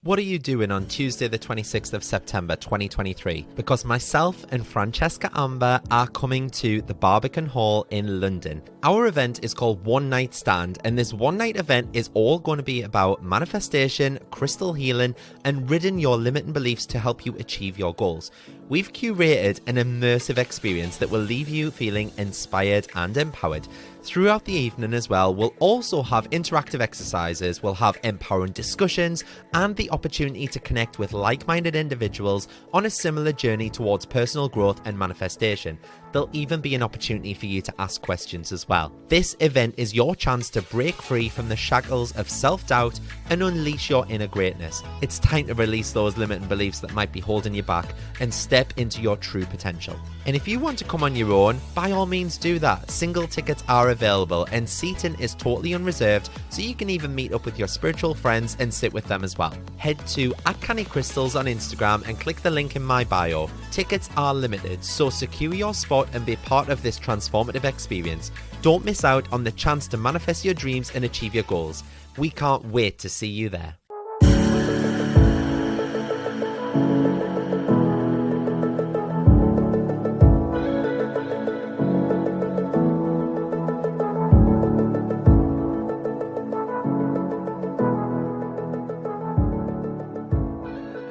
What are you doing on Tuesday the 26th of September 2023? Because myself and Francesca Amber are coming to the Barbican Hall in London. Our event is called One Night Stand, and this one night event is all going to be about manifestation, crystal healing, and ridding your limiting beliefs to help you achieve your goals. We've curated an immersive experience that will leave you feeling inspired and empowered. Throughout the evening as well, we'll also have interactive exercises, we'll have empowering discussions, and the opportunity to connect with like-minded individuals on a similar journey towards personal growth and manifestation. There'll even be an opportunity for you to ask questions as well. This event is your chance to break free from the shackles of self-doubt and unleash your inner greatness. It's time to release those limiting beliefs that might be holding you back and step into your true potential. And if you want to come on your own, by all means do that. Single tickets are available and seating is totally unreserved, so you can even meet up with your spiritual friends and sit with them as well. Head to @CannyCrystals on Instagram and click the link in my bio. Tickets are limited, so secure your spot and be part of this transformative experience. Don't miss out on the chance to manifest your dreams and achieve your goals. We can't wait to see you there.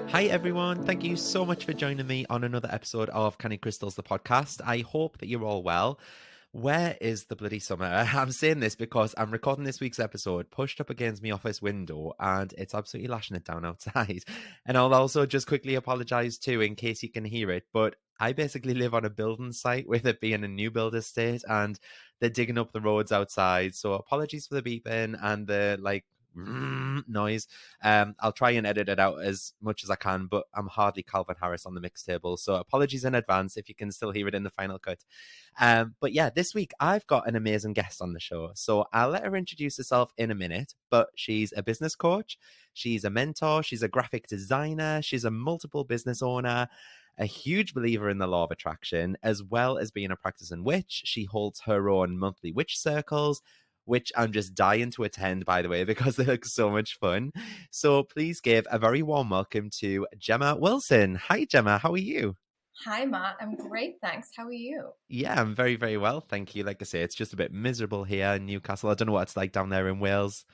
Hi everyone, thank you so much for joining me on another episode of Canny Crystals, the podcast. I hope that you're all well. Where is the bloody summer? I'm saying this because I'm recording this week's episode pushed up against my office window and it's absolutely lashing it down outside. And I'll also just quickly apologise too in case you can hear it, but I basically live on a building site with it being a new build estate and they're digging up the roads outside. So apologies for the beeping and the noise. I'll try and edit it out as much as I can, but I'm hardly Calvin Harris on the mix table, so apologies in advance if you can still hear it in the final cut. But yeah, this week I've got an amazing guest on the show, so I'll let her introduce herself in a minute. But she's a business coach, she's a mentor, she's a graphic designer, she's a multiple business owner, a huge believer in the law of attraction, as well as being a practicing witch. She holds her own monthly witch circles, which I'm just dying to attend, by the way, because they look so much fun. So please give a very warm welcome to Gemma Wilson. Hi, Gemma. How are you? Hi, Matt. I'm great, thanks. How are you? Yeah, I'm very, very well. Thank you. Like I say, it's just a bit miserable here in Newcastle. I don't know what it's like down there in Wales.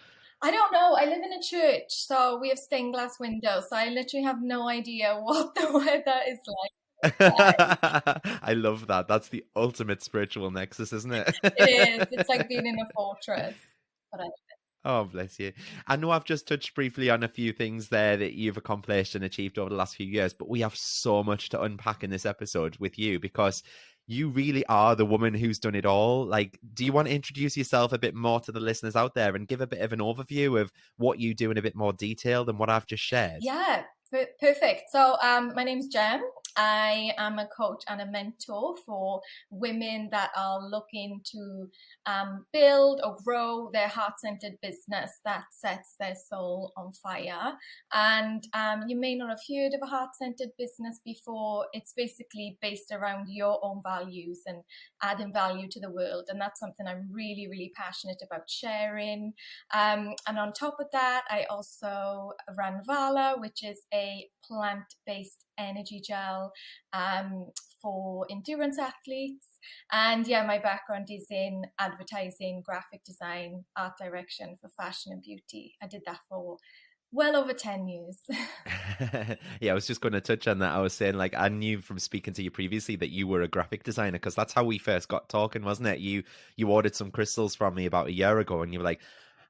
I don't know. I live in a church, so we have stained glass windows. So I literally have no idea what the weather is like. I love that. That's the ultimate spiritual nexus, isn't it? It is. It's like being in a fortress. But Oh, bless you. I know I've just touched briefly on a few things there that you've accomplished and achieved over the last few years, but we have so much to unpack in this episode with you because you really are the woman who's done it all. Like, do you want to introduce yourself a bit more to the listeners out there and give a bit of an overview of what you do in a bit more detail than what I've just shared? Yeah, perfect. So my name's Jem. I am a coach and a mentor for women that are looking to build or grow their heart-centered business that sets their soul on fire. And you may not have heard of a heart-centered business before. It's basically based around your own values and adding value to the world. And that's something I'm really, really passionate about sharing. And on top of that, I also run Vala, which is a plant-based energy gel for endurance athletes. And yeah, my background is in advertising, graphic design, art direction for fashion and beauty. I did that for well over 10 years. Yeah, I was just going to touch on that. I was saying, like, I knew from speaking to you previously that you were a graphic designer because that's how we first got talking, wasn't it? You ordered some crystals from me about a year ago and you were like,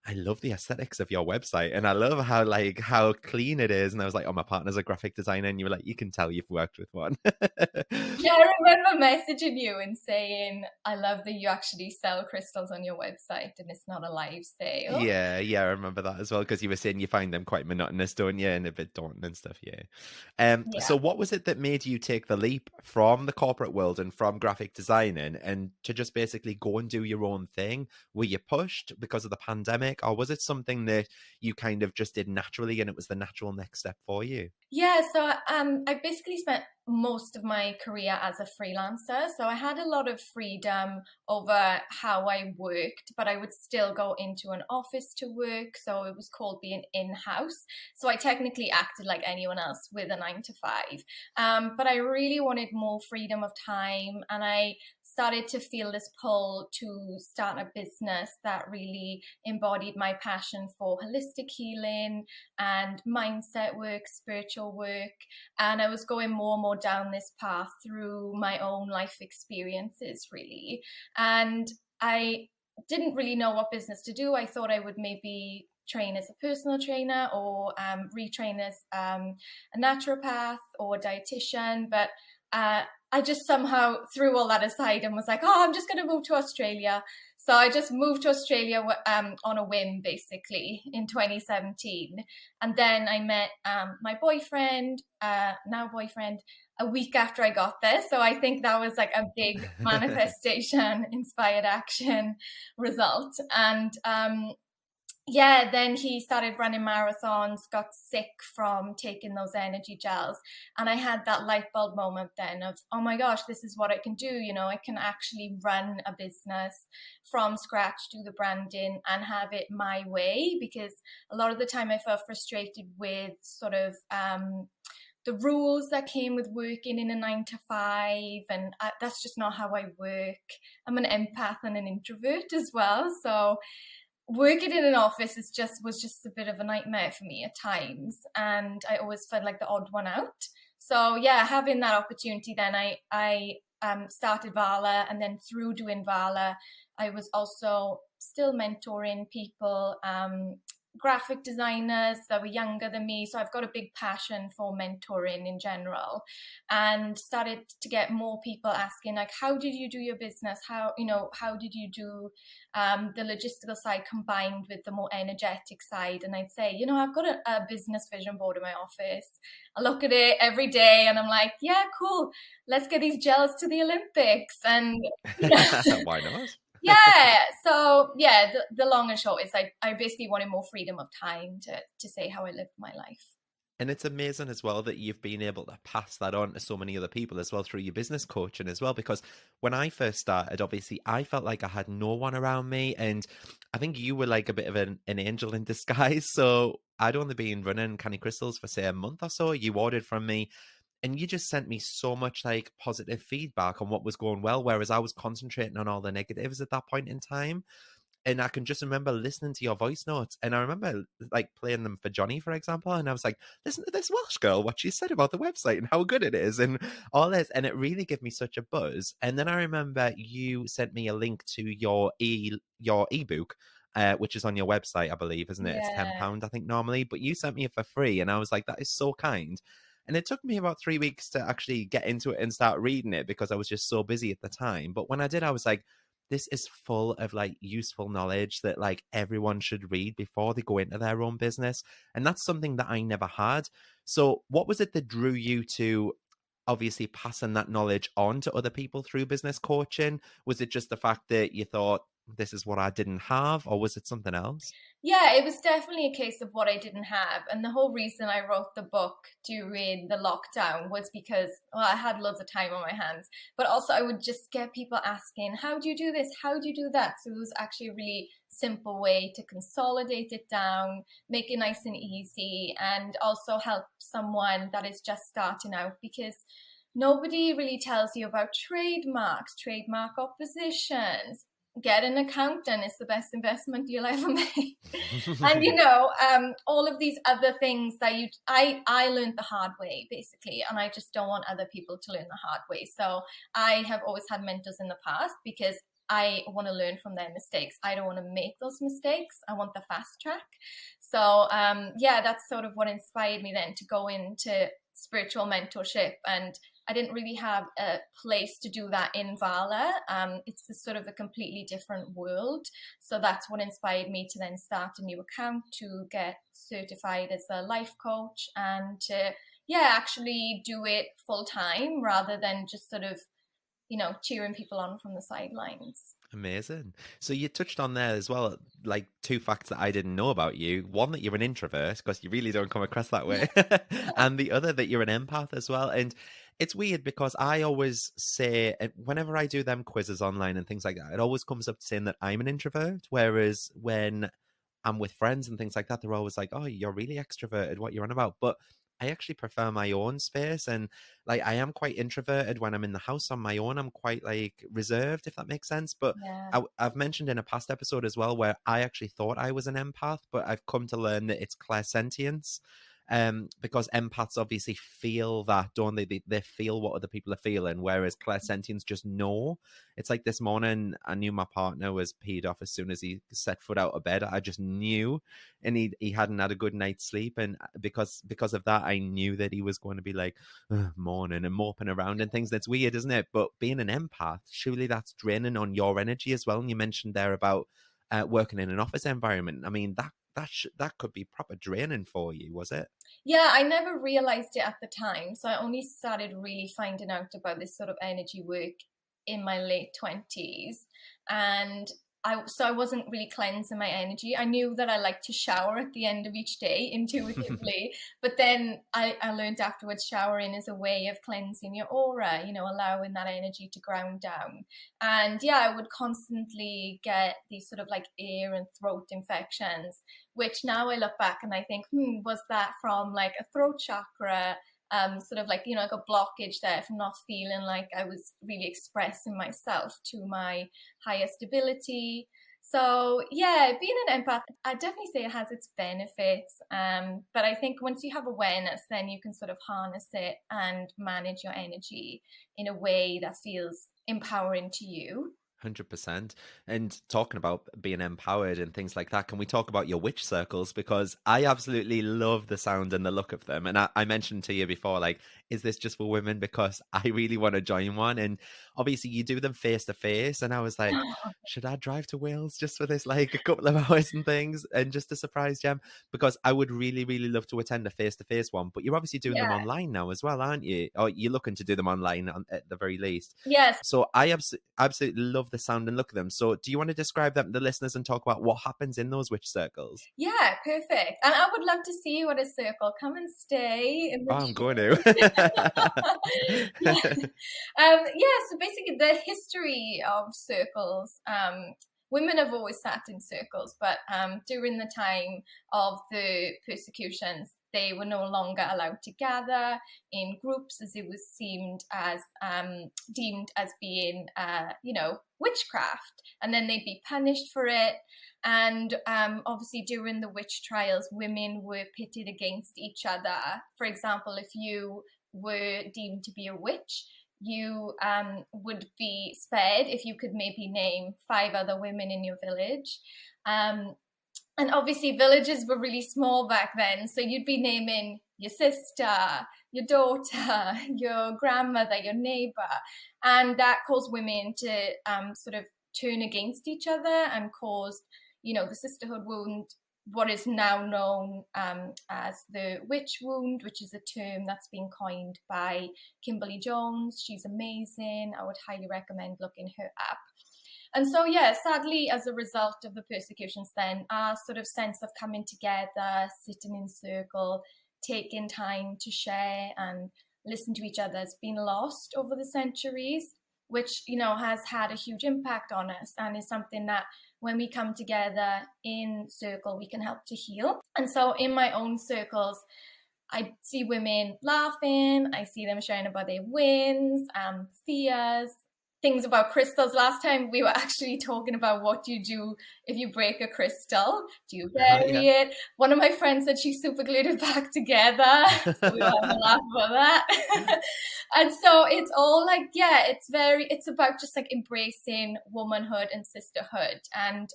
I love the aesthetics of your website and I love how clean it is. And I was like, oh, my partner's a graphic designer. And you were like, you can tell you've worked with one. Yeah, I remember messaging you and saying, I love that you actually sell crystals on your website and it's not a live sale. Yeah, I remember that as well because you were saying you find them quite monotonous, don't you? And a bit daunting and stuff, yeah. So what was it that made you take the leap from the corporate world and from graphic designing and to just basically go and do your own thing? Were you pushed because of the pandemic? pandemic, or was it something that you kind of just did naturally and it was the natural next step for you? Yeah, so I basically spent most of my career as a freelancer. So I had a lot of freedom over how I worked, but I would still go into an office to work. So it was called being in-house. So I technically acted like anyone else with a 9 to 5. But I really wanted more freedom of time, and I started to feel this pull to start a business that really embodied my passion for holistic healing and mindset work, spiritual work. And I was going more and more down this path through my own life experiences, really. And I didn't really know what business to do. I thought I would maybe train as a personal trainer or retrain as a naturopath or a dietitian, but I just somehow threw all that aside and was like, oh, I'm just going to move to Australia. So I just moved to Australia on a whim, basically, in 2017. And then I met my boyfriend, now boyfriend, a week after I got there. So I think that was like a big manifestation, inspired action result. And yeah, then he started running marathons, got sick from taking those energy gels. And I had that light bulb moment then of, oh my gosh, this is what I can do. You know, I can actually run a business from scratch, do the branding and have it my way. Because a lot of the time I felt frustrated with sort of the rules that came with working in a 9 to 5. And that's just not how I work. I'm an empath and an introvert as well. So working in an office was just a bit of a nightmare for me at times, and I always felt like the odd one out. So yeah, having that opportunity, then I started Vala, and then through doing Vala, I was also still mentoring people, graphic designers that were younger than me. So I've got a big passion for mentoring in general, and started to get more people asking, like, how did you do your business? How did you do the logistical side combined with the more energetic side? And I'd say, I've got a business vision board in my office. I look at it every day and I'm like, yeah, cool. Let's get these gels to the Olympics. And why not? Yeah. So yeah, the long and short is I basically wanted more freedom of time to say how I lived my life. And it's amazing as well that you've been able to pass that on to so many other people as well through your business coaching as well. Because when I first started, obviously, I felt like I had no one around me. And I think you were like a bit of an angel in disguise. So I'd only been running Candy Crystals for, say, a month or so. You ordered from me. And you just sent me so much like positive feedback on what was going well, whereas I was concentrating on all the negatives at that point in time. And I can just remember listening to your voice notes. And I remember like playing them for Johnny, for example. And I was like, listen to this Welsh girl, what she said about the website and how good it is and all this. And it really gave me such a buzz. And then I remember you sent me a link to your ebook, which is on your website, I believe, isn't it? Yeah. It's £10, I think, normally. But you sent me it for free. And I was like, that is so kind. And it took me about 3 weeks to actually get into it and start reading it because I was just so busy at the time. But when I did, I was like, this is full of like useful knowledge that like everyone should read before they go into their own business. And that's something that I never had. So what was it that drew you to obviously passing that knowledge on to other people through business coaching? Was it just the fact that you thought, this is what I didn't have, or was it something else? Yeah, it was definitely a case of what I didn't have. And the whole reason I wrote the book during the lockdown was because, well, I had loads of time on my hands, but also I would just get people asking, how do you do this? How do you do that? So it was actually a really simple way to consolidate it down, make it nice and easy, and also help someone that is just starting out, because nobody really tells you about trademarks, trademark oppositions. Get an accountant, it's the best investment you'll ever make. And all of these other things that I learned the hard way, basically, and I just don't want other people to learn the hard way. So I have always had mentors in the past because I want to learn from their mistakes. I don't want to make those mistakes. I want the fast track. So that's sort of what inspired me then to go into spiritual mentorship. And I didn't really have a place to do that in Vala. It's a sort of a completely different world. So that's what inspired me to then start a new account, to get certified as a life coach, and to, actually do it full time rather than just sort of, cheering people on from the sidelines. Amazing. So you touched on there as well, like two facts that I didn't know about you. One, that you're an introvert, because you really don't come across that way. And the other, that you're an empath as well. And it's weird because I always say, whenever I do them quizzes online and things like that, it always comes up saying that I'm an introvert. Whereas when I'm with friends and things like that, they're always like, oh, you're really extroverted, what you're on about. But I actually prefer my own space, and like I am quite introverted when I'm in the house on my own. I'm quite like reserved, if that makes sense. But Yeah. I've mentioned in a past episode as well where I actually thought I was an empath, but I've come to learn that it's clairsentience. Because empaths obviously feel that, don't they? They feel what other people are feeling, whereas clairsentients just know. It's like this morning, I knew my partner was peed off as soon as he set foot out of bed. I just knew, and he hadn't had a good night's sleep, and because of that, I knew that he was going to be like moaning and moping around and things. That's weird, isn't it? But being an empath, surely that's draining on your energy as well. And you mentioned there about working in an office environment. I mean, that could be proper draining for you, was it? Yeah, I never realized it at the time. So I only started really finding out about this sort of energy work in my late 20s. And I wasn't really cleansing my energy. I knew that I like to shower at the end of each day intuitively, but then I learned afterwards showering is a way of cleansing your aura, allowing that energy to ground down. And yeah, I would constantly get these sort of like ear and throat infections, which now I look back and I think, was that from like a throat chakra? Sort of like, like a blockage there from not feeling like I was really expressing myself to my highest ability. So yeah, being an empath, I definitely say it has its benefits. But I think once you have awareness, then you can sort of harness it and manage your energy in a way that feels empowering to you. 100%. And talking about being empowered and things like that, can we talk about your witch circles? Because I absolutely love the sound and the look of them. And I mentioned to you before, like, is this just for women? Because I really want to join one. And obviously you do them face to face. And I was like, should I drive to Wales just for this, like a couple of hours and things, and just a surprise gem? Because I would really, really love to attend a face to face one. But you're obviously doing them Yeah. online now as well, aren't you? Or you're looking to do them online at the very least. Yes. So I absolutely love the sound and look of them. So do you want to describe them to the listeners and talk about what happens in those witch circles? Yeah, perfect. And I would love to see you at a circle. Come and stay in the I'm going to. yeah. So basically the history of circles, women have always sat in circles, but during the time of the persecutions, they were no longer allowed to gather in groups, as it was deemed as being, witchcraft, and then they'd be punished for it. And obviously during the witch trials, women were pitted against each other. For example, if you were deemed to be a witch, you would be spared if you could maybe name 5 other women in your village. And obviously villages were really small back then, so you'd be naming your sister, your daughter, your grandmother, your neighbor, and that caused women to sort of turn against each other and caused, the sisterhood wound, what is now known as the witch wound, which is a term that's been coined by Kimberly Jones. She's amazing. I would highly recommend looking her up. And so, yeah, sadly, as a result of the persecutions, then our sort of sense of coming together, sitting in circle, taking time to share and listen to each other has been lost over the centuries, which, has had a huge impact on us and is something that when we come together in circle, we can help to heal. And so in my own circles, I see women laughing, I see them sharing about their wins, fears, things about crystals. Last time we were actually talking about what you do if you break a crystal. Do you bury it? One of my friends said she super glued it back together. So we were having a laugh about that. And so it's all like, it's about just like embracing womanhood and sisterhood. And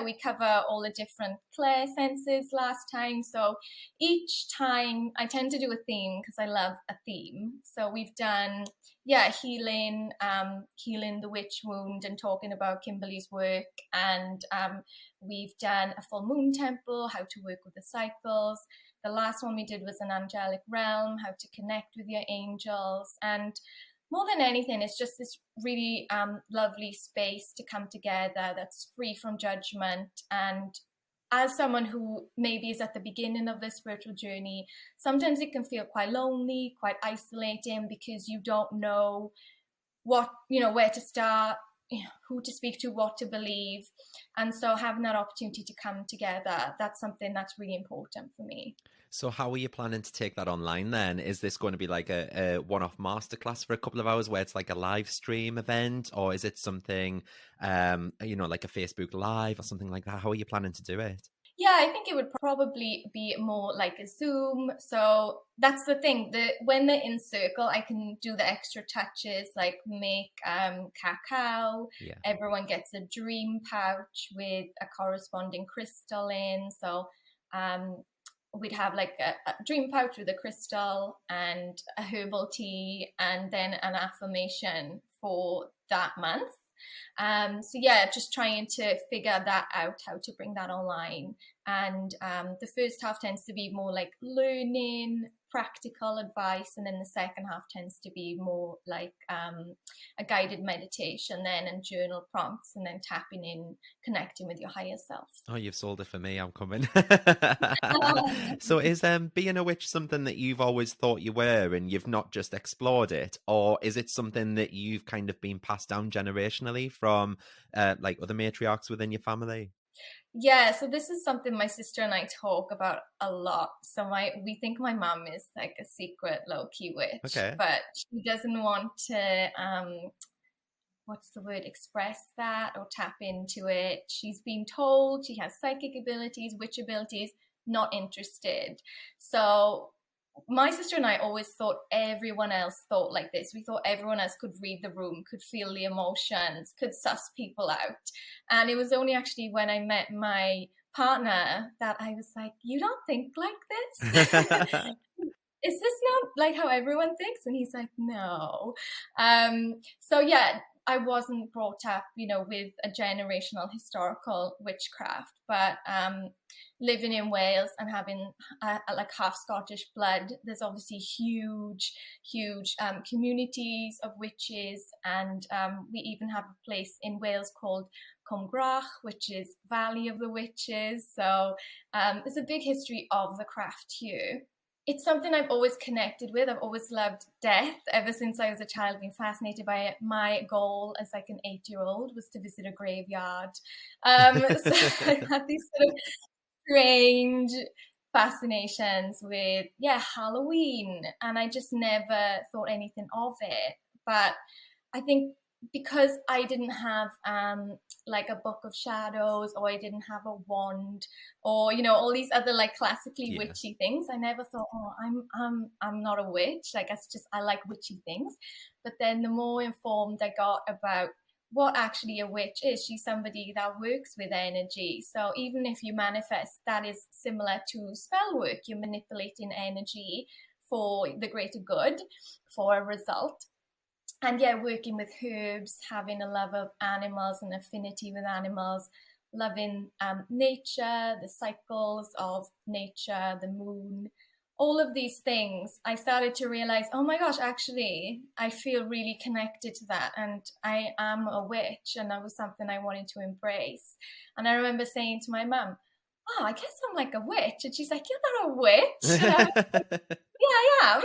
we cover all the different clair senses last time. So each time I tend to do a theme because I love a theme. So we've done healing the witch wound and talking about Kimberly's work, and we've done a full moon temple, how to work with the cycles. The last one we did was an angelic realm, how to connect with your angels. And more than anything, it's just this really lovely space to come together that's free from judgment. And as someone who maybe is at the beginning of their spiritual journey, sometimes it can feel quite lonely, quite isolating, because you don't know where to start, who to speak to, what to believe. And so having that opportunity to come together, that's something that's really important for me. So how are you planning to take that online then? Is this going to be like a one-off masterclass for a couple of hours where it's like a live stream event, or is it something, like a Facebook Live or something like that? How are you planning to do it? Yeah, I think it would probably be more like a Zoom. So that's the thing. When they're in circle, I can do the extra touches, like make cacao. Yeah. Everyone gets a dream pouch with a corresponding crystal in. So we'd have like a dream pouch with a crystal and a herbal tea, and then an affirmation for that month. So yeah, just trying to figure that out, how to bring that online. And the first half tends to be more like learning, practical advice, and then the second half tends to be more like a guided meditation then, and journal prompts, and then tapping in, connecting with your higher self. Oh, you've sold it for me. I'm coming. So is being a witch something that you've always thought you were and you've not just explored it? Or is it something that you've kind of been passed down generationally from like other matriarchs within your family? Yeah, so this is something my sister and I talk about a lot. So we think my mom is like a secret low-key witch, Okay. but she doesn't want to what's the word, express that or tap into it. She's been told she has psychic abilities, witch abilities, not interested. So my sister and I always thought everyone else thought like this. We thought everyone else could read the room, could feel the emotions, could suss people out. And it was only actually when I met my partner that I was like, you don't think like this? Is this not like how everyone thinks? And he's like, no. So yeah, I wasn't brought up, with a generational historical witchcraft, but living in Wales and having like half Scottish blood, there's obviously huge communities of witches, and we even have a place in Wales called Cwmgrach, which is Valley of the Witches. So there's a big history of the craft here. It's something I've always connected with. I've always loved death ever since I was a child, been fascinated by it. My goal as like an 8-year-old was to visit a graveyard. So I've had these sort of strange fascinations with, Halloween. And I just never thought anything of it. But I think because I didn't have like a book of shadows, or I didn't have a wand, or all these other like classically witchy things, I never thought, oh, I'm not a witch. Like, it's just, I like witchy things. But then the more informed I got about what actually a witch is, she's somebody that works with energy. So even if you manifest, that is similar to spell work. You're manipulating energy for the greater good, for a result. And yeah, working with herbs, having a love of animals and affinity with animals, loving nature, the cycles of nature, the moon, all of these things, I started to realize, oh my gosh, actually, I feel really connected to that. And I am a witch, and that was something I wanted to embrace. And I remember saying to my mum, oh, I guess I'm like a witch. And she's like, you're not a witch. And I was like, yeah, I am.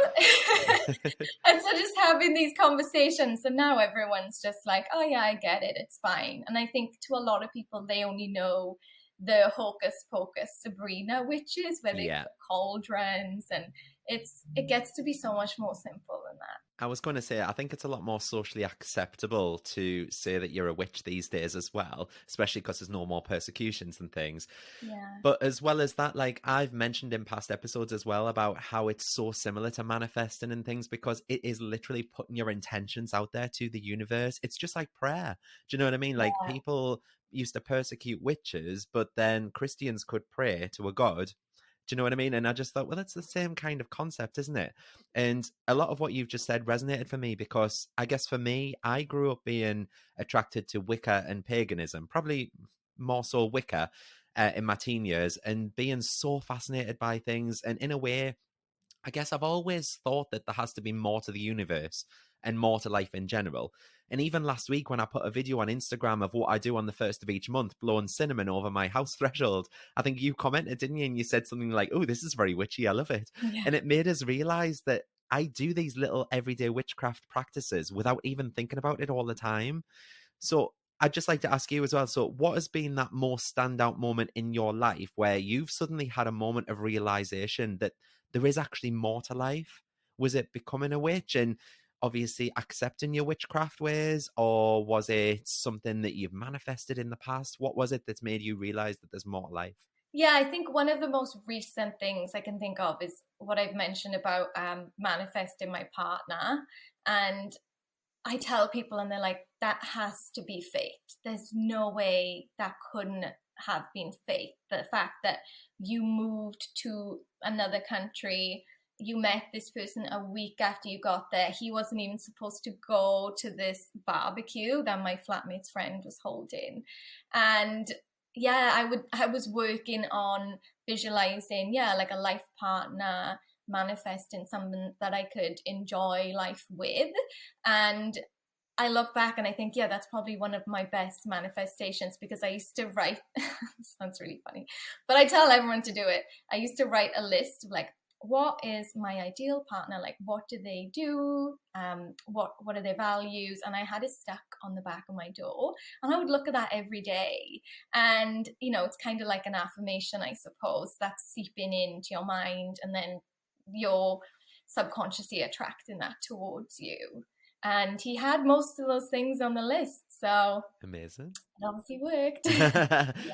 And so just having these conversations, and now everyone's just like, oh yeah, I get it, it's fine. And I think to a lot of people, they only know the hocus pocus Sabrina witches, where they put cauldrons, and it gets to be so much more simple than that. I was going to say, I think it's a lot more socially acceptable to say that you're a witch these days as well, especially because there's no more persecutions and things. Yeah. But as well as that, like I've mentioned in past episodes as well about how it's so similar to manifesting and things, because it is literally putting your intentions out there to the universe. It's just like prayer. Do you know what I mean? Like people used to persecute witches, but then Christians could pray to a god. Do you know what I mean? And I just thought, well, that's the same kind of concept, isn't it? And a lot of what you've just said resonated for me, because I guess for me, I grew up being attracted to Wicca and paganism, probably more so Wicca in my teen years, and being so fascinated by things. And in a way, I guess I've always thought that there has to be more to the universe and more to life in general. And even last week, when I put a video on Instagram of what I do on the first of each month, blowing cinnamon over my house threshold, I think you commented, didn't you? And you said something like, oh, this is very witchy. I love it. Yeah. And it made us realize that I do these little everyday witchcraft practices without even thinking about it all the time. So I'd just like to ask you as well. So what has been that most standout moment in your life where you've suddenly had a moment of realization that there is actually more to life? Was it becoming a witch and obviously accepting your witchcraft ways, or was it something that you've manifested in the past? What was it that's made you realize that there's more to life? Yeah, I think one of the most recent things I can think of is what I've mentioned about manifesting my partner. And I tell people and they're like, that has to be fate. There's no way that couldn't have been fate. The fact that you moved to another country, you met this person a week after you got there. He wasn't even supposed to go to this barbecue that my flatmate's friend was holding. And yeah, I was working on visualizing, like a life partner, manifesting someone that I could enjoy life with. And I look back and I think, yeah, that's probably one of my best manifestations, because I used to write, sounds really funny, but I tell everyone to do it. I used to write a list of like, what is my ideal partner? Like, what do they do? What are their values? And I had it stuck on the back of my door, and I would look at that every day. And, it's kind of like an affirmation, I suppose, that's seeping into your mind, and then you're subconsciously attracting that towards you. And he had most of those things on the list, so Amazing. it obviously worked.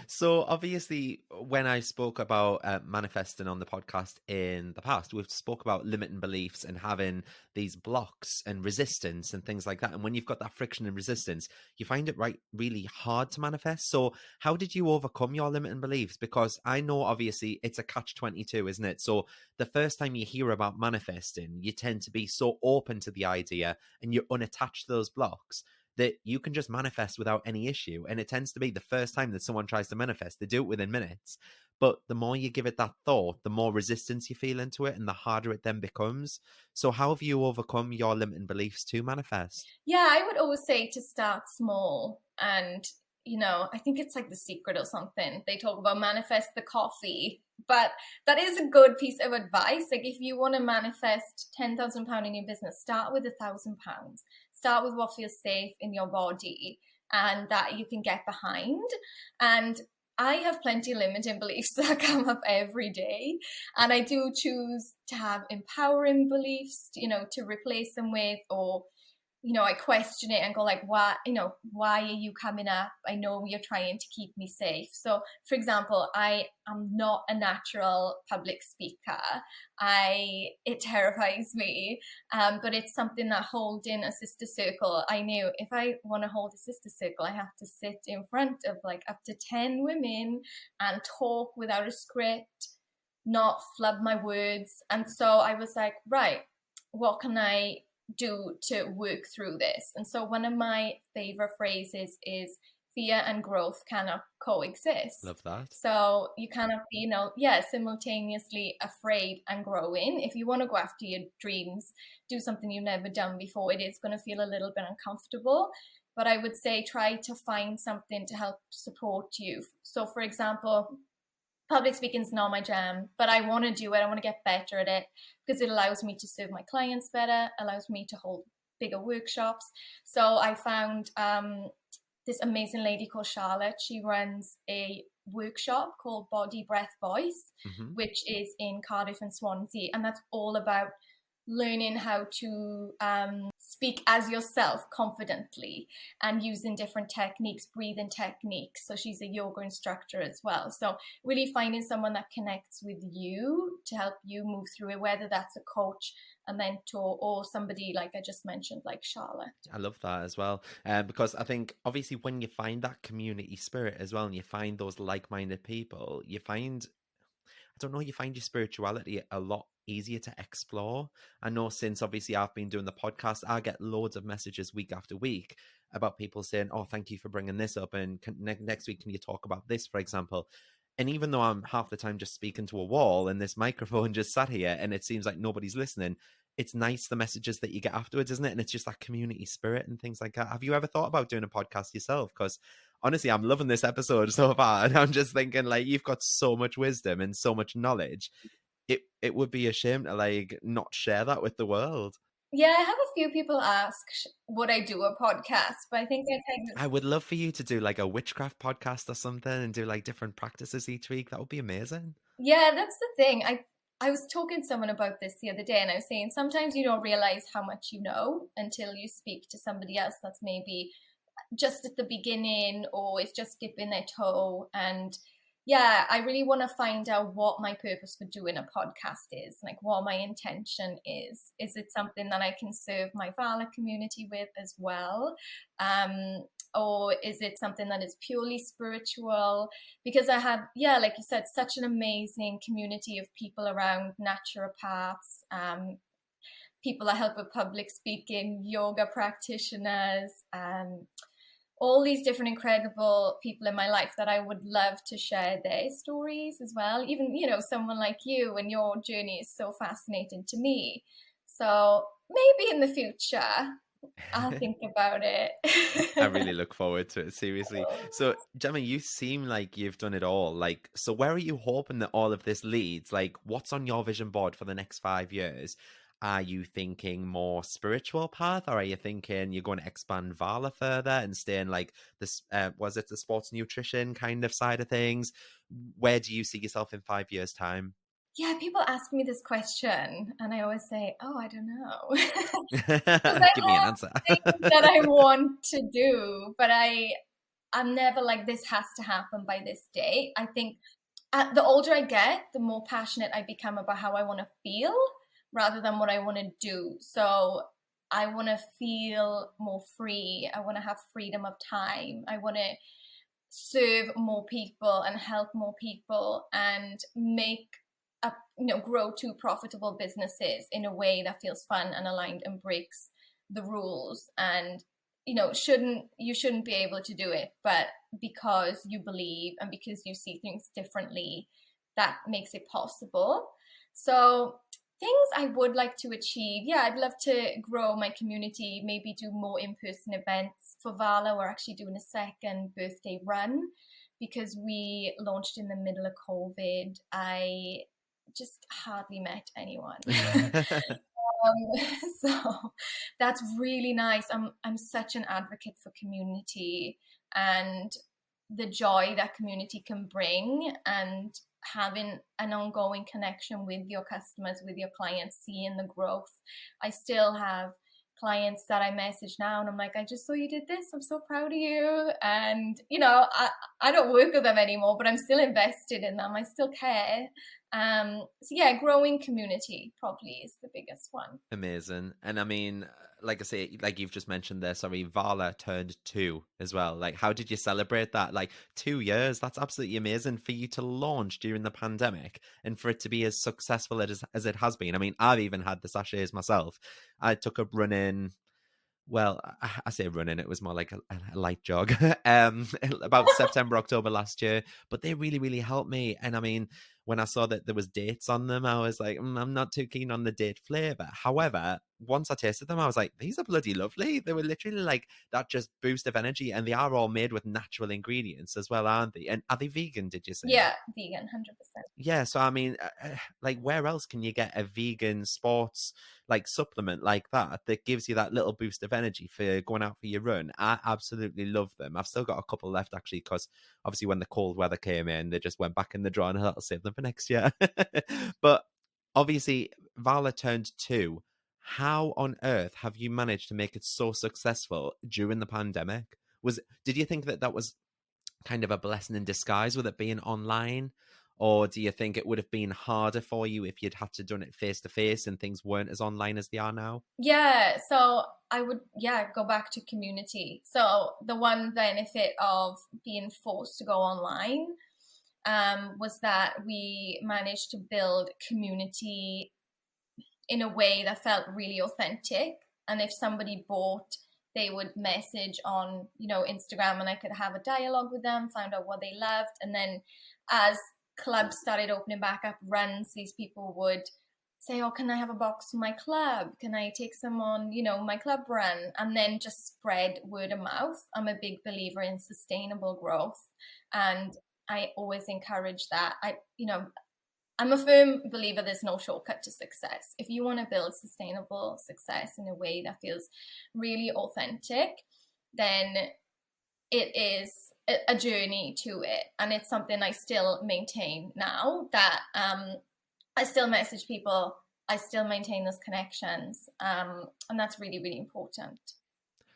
So obviously, when I spoke about manifesting on the podcast in the past, we've spoke about limiting beliefs and having these blocks and resistance and things like that. And when you've got that friction and resistance, you find it really hard to manifest. So how did you overcome your limiting beliefs? Because I know obviously it's a catch-22, isn't it? So the first time you hear about manifesting, you tend to be so open to the idea and you're unattached to those blocks that you can just manifest without any issue. And it tends to be the first time that someone tries to manifest, they do it within minutes. But the more you give it that thought, the more resistance you feel into it and the harder it then becomes. So how have you overcome your limiting beliefs to manifest? Yeah, I would always say to start small. And, I think it's like The Secret or something. They talk about manifest the coffee. But that is a good piece of advice. Like, if you want to manifest £10,000 in your business, start with £1,000. Start with what feels safe in your body and that you can get behind. And I have plenty of limiting beliefs that come up every day. And I do choose to have empowering beliefs, to replace them with, or I question it and go like, why are you coming up? I know you're trying to keep me safe. So, for example, I am not a natural public speaker. It terrifies me, but it's something that holding a sister circle, I knew if I want to hold a sister circle, I have to sit in front of like up to 10 women and talk without a script, not flub my words. And so I was like, right, what can I do to work through this? And so one of my favorite phrases is, fear and growth cannot coexist. Love that. So you cannot be, simultaneously afraid and growing. If you want to go after your dreams, do something you've never done before, it is going to feel a little bit uncomfortable. But I would say try to find something to help support you. So for example, public speaking is not my jam, but I want to do it. I want to get better at it because it allows me to serve my clients better, allows me to hold bigger workshops. So I found this amazing lady called Charlotte. She runs a workshop called Body, Breath, Voice, which is in Cardiff and Swansea. And that's all about learning how to speak as yourself confidently and using different techniques, breathing techniques. So she's a yoga instructor as well. So really finding someone that connects with you to help you move through it, whether that's a coach, a mentor, or somebody like I just mentioned, like Charlotte. I love that as well. Because I think obviously when you find that community spirit as well, and you find those like-minded people, you find your spirituality a lot easier to explore. I know since obviously I've been doing the podcast, I get loads of messages week after week about people saying, oh, thank you for bringing this up. And next week, can you talk about this, for example? And even though I'm half the time just speaking to a wall and this microphone just sat here and it seems like nobody's listening, it's nice the messages that you get afterwards, isn't it? And it's just that community spirit and things like that. Have you ever thought about doing a podcast yourself? Because honestly, I'm loving this episode so far. And I'm just thinking, like, you've got so much wisdom and so much knowledge. It would be a shame to like not share that with the world. Yeah, I have a few people ask, would I do a podcast? But I think I would love for you to do like a witchcraft podcast or something and do like different practices each week. That would be amazing. yeah, that's the thing. I was talking to someone about this the other day, and I was saying sometimes you don't realize how much you know until you speak to somebody else that's maybe just at the beginning or is just dipping their toe. And yeah, I really want to find out what my purpose for doing a podcast is, like what my intention is. Is it something that I can serve my Vala community with as well? Or is it something that is purely spiritual? Because I have, yeah, like you said, such an amazing community of people around, naturopaths, people that help with public speaking, yoga practitioners, all these different incredible people in my life that I would love to share their stories as well. Even, you know, someone like you, and your journey is so fascinating to me. So maybe in the future, I'll think about it. I really look forward to it, seriously. So, Gemma, you seem like you've done it all. Like, so where are you hoping that all of this leads? Like, what's on your vision board for the next 5 years? Are you thinking more spiritual path, or are you thinking you're going to expand Vala further and stay in like this, was it the sports nutrition kind of side of things? Where do you see yourself in 5 years' time? Yeah, people ask me this question, and I always say, "Oh, I don't know." Give me an answer. Things that I want to do, but I'm never like, this has to happen by this day. I think the older I get, the more passionate I become about how I want to feel rather than what I want to do. So I want to feel more free. I want to have freedom of time. I want to serve more people and help more people and make grow two profitable businesses in a way that feels fun and aligned and breaks the rules. And you shouldn't be able to do it, but because you believe and because you see things differently, that makes it possible. So things I would like to achieve, yeah, I'd love to grow my community, maybe do more in-person events. For Vala, we're actually doing a second birthday run because we launched in the middle of COVID. I just hardly met anyone. So that's really nice. I'm such an advocate for community and the joy that community can bring, and having an ongoing connection with your customers, with your clients, seeing the growth. I still have clients that I message now and I'm like, I just saw you did this, I'm so proud of you. And I don't work with them anymore, but I'm still invested in them, I still care. So yeah, growing community probably is the biggest one. Amazing. And I mean, like I say, like you've just mentioned there, sorry, Vala turned 2 as well. Like, how did you celebrate that? Like 2 years, that's absolutely amazing for you to launch during the pandemic and for it to be as successful as it has been. I mean, I've even had the sachets myself. I took up running. Well, I say running, it was more like a light jog, about September, October last year, but they really, really helped me. And I mean, when I saw that there was dates on them, I was like, I'm not too keen on the date flavor. However, once I tasted them, I was like, these are bloody lovely. They were literally like that just boost of energy, and they are all made with natural ingredients as well, aren't they? And are they vegan, did you say? Yeah, vegan, 100%. Yeah, so I mean, like, where else can you get a vegan sports like supplement like that gives you that little boost of energy for going out for your run? I absolutely love them. I've still got a couple left actually, because obviously when the cold weather came in, they just went back in the drawer, and I'll save them for next year. But obviously, Vala turned 2. How on earth have you managed to make it so successful during the pandemic? Did you think that was kind of a blessing in disguise with it being online? Or do you think it would have been harder for you if you'd had to done it face to face and things weren't as online as they are now? Yeah, so I would, go back to community. So the one benefit of being forced to go online was that we managed to build community in a way that felt really authentic. And if somebody bought they would message on, Instagram, and I could have a dialogue with them, find out what they loved. And then as clubs started opening back up, runs, these people would say, oh, can I have a box for my club? Can I take some on, my club run? And then just spread word of mouth. I'm a big believer in sustainable growth, and I always encourage that. I'm a firm believer there's no shortcut to success. If you want to build sustainable success in a way that feels really authentic, then it is a journey to it. And it's something I still maintain now, that I still message people, I still maintain those connections. And that's really, really important.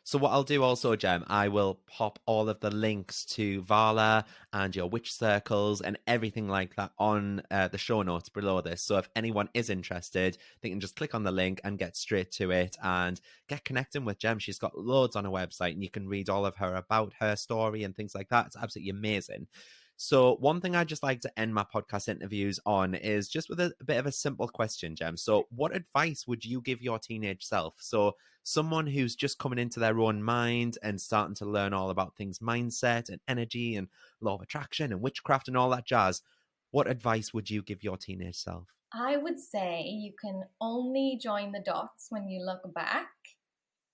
So what I'll do also, Jem, I will pop all of the links to Vala and your witch circles and everything like that on the show notes below this. So if anyone is interested, they can just click on the link and get straight to it and get connecting with Jem. She's got loads on her website, and you can read all of her about her story and things like that. It's absolutely amazing. So one thing I just like to end my podcast interviews on is just with a bit of a simple question, Jem. So what advice would you give your teenage self? So someone who's just coming into their own mind and starting to learn all about things, mindset and energy and law of attraction and witchcraft and all that jazz. What advice would you give your teenage self? I would say you can only join the dots when you look back,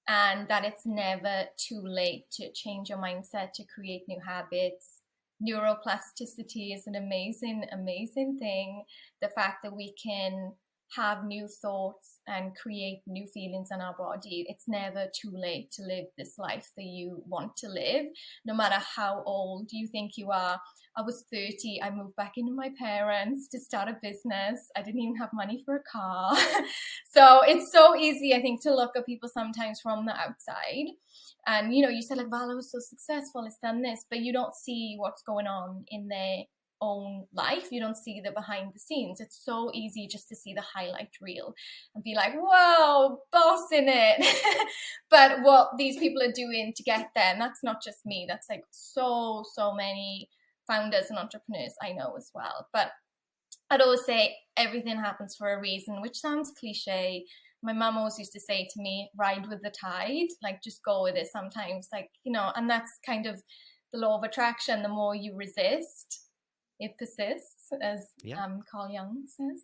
and that it's never too late to change your mindset, to create new habits. Neuroplasticity is an amazing, amazing thing. The fact that we can have new thoughts and create new feelings in our body. It's never too late to live this life that you want to live, no matter how old you think you are. I was 30. I moved back into my parents to start a business. I didn't even have money for a car. So it's so easy, I think, to look at people sometimes from the outside. And, you said, like, Vala was so successful, it's done this, but you don't see what's going on in their own life. You don't see the behind the scenes. It's so easy just to see the highlight reel and be like, whoa, boss in it. But what these people are doing to get there, and that's not just me, that's like so many founders and entrepreneurs I know as well. But I'd always say everything happens for a reason, which sounds cliche. My mum always used to say to me, ride with the tide, like just go with it sometimes, like, and that's kind of the law of attraction. The more you resist, it persists, as Carl Jung says.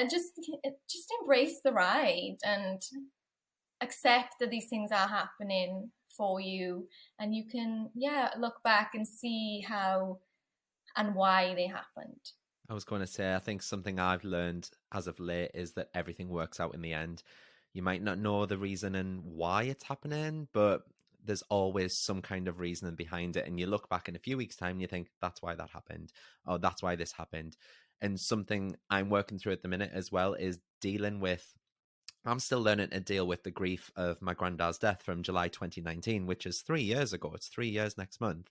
Just embrace the ride and accept that these things are happening for you, and you can look back and see how and why they happened. I was going to say, I think something I've learned as of late is that everything works out in the end. You might not know the reason and why it's happening, but there's always some kind of reasoning behind it. And you look back in a few weeks' time and you think, that's why that happened. Oh, that's why this happened. And something I'm working through at the minute as well is I'm still learning to deal with the grief of my granddad's death from July 2019, which is 3 years ago. It's 3 years next month.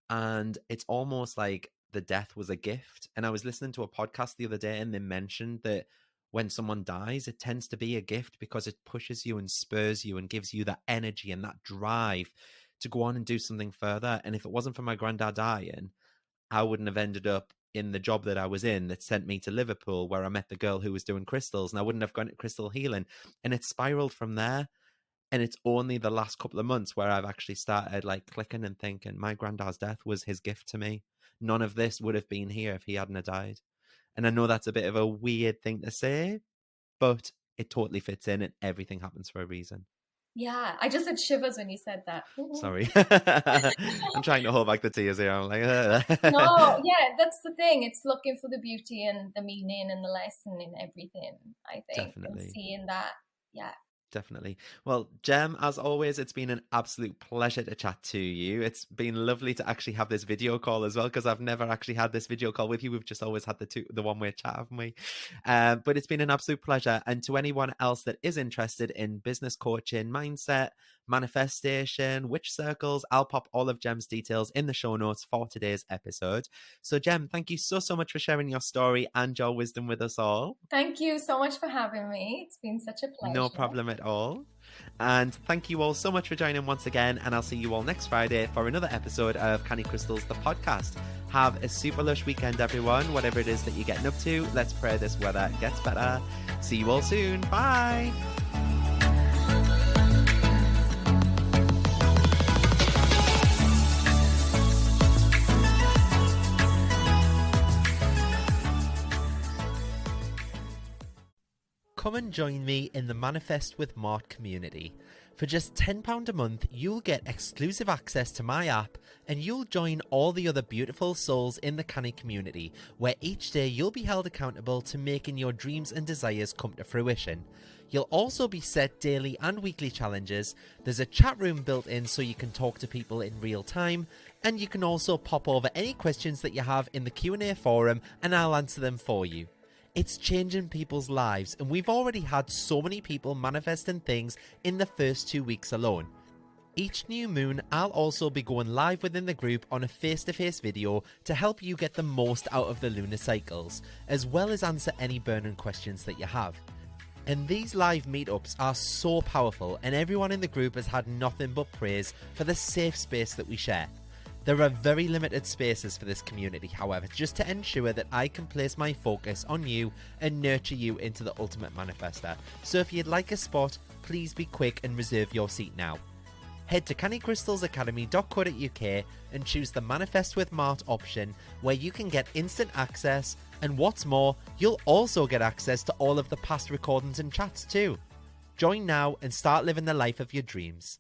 And it's almost like the death was a gift. And I was listening to a podcast the other day, and they mentioned that when someone dies, it tends to be a gift because it pushes you and spurs you and gives you that energy and that drive to go on and do something further. And if it wasn't for my granddad dying, I wouldn't have ended up in the job that I was in that sent me to Liverpool, where I met the girl who was doing crystals, and I wouldn't have gone to crystal healing. And it spiraled from there. And it's only the last couple of months where I've actually started like clicking and thinking, my granddad's death was his gift to me. None of this would have been here if he hadn't died. And I know that's a bit of a weird thing to say, but it totally fits in, and everything happens for a reason. Yeah, I just had shivers when you said that. Sorry. I'm trying to hold back the tears here. I'm like, No, yeah, that's the thing. It's looking for the beauty and the meaning and the lesson in everything, I think. Definitely. And seeing that, yeah. Definitely. Well, Jem, as always, it's been an absolute pleasure to chat to you. It's been lovely to actually have this video call as well, because I've never actually had this video call with you. We've just always had the one-way chat, haven't we? But it's been an absolute pleasure. And to anyone else that is interested in business coaching, mindset, manifestation, witch circles, I'll pop all of Jem's details in the show notes for today's episode. So Jem, thank you so much for sharing your story and your wisdom with us all. Thank you so much for having me. It's been such a pleasure. No problem at all. And thank you all so much for joining once again, and I'll see you all next Friday for another episode of Canny Crystals, the podcast. Have a super lush weekend, everyone. Whatever it is that you're getting up to, let's pray this weather gets better. See you all soon. Bye. come and join me in the Manifest with Mart community. For just £10 a month, you'll get exclusive access to my app and you'll join all the other beautiful souls in the Canny community, where each day you'll be held accountable to making your dreams and desires come to fruition. You'll also be set daily and weekly challenges. There's a chat room built in so you can talk to people in real time, and you can also pop over any questions that you have in the Q&A forum and I'll answer them for you. It's changing people's lives, and we've already had so many people manifesting things in the first 2 weeks alone. Each new moon, I'll also be going live within the group on a face-to-face video to help you get the most out of the lunar cycles, as well as answer any burning questions that you have. And these live meetups are so powerful, and everyone in the group has had nothing but praise for the safe space that we share. There are very limited spaces for this community, however, just to ensure that I can place my focus on you and nurture you into the ultimate manifester. So if you'd like a spot, please be quick and reserve your seat now. Head to cannycrystalsacademy.co.uk and choose the Manifest with Mart option, where you can get instant access, and what's more, you'll also get access to all of the past recordings and chats too. Join now and start living the life of your dreams.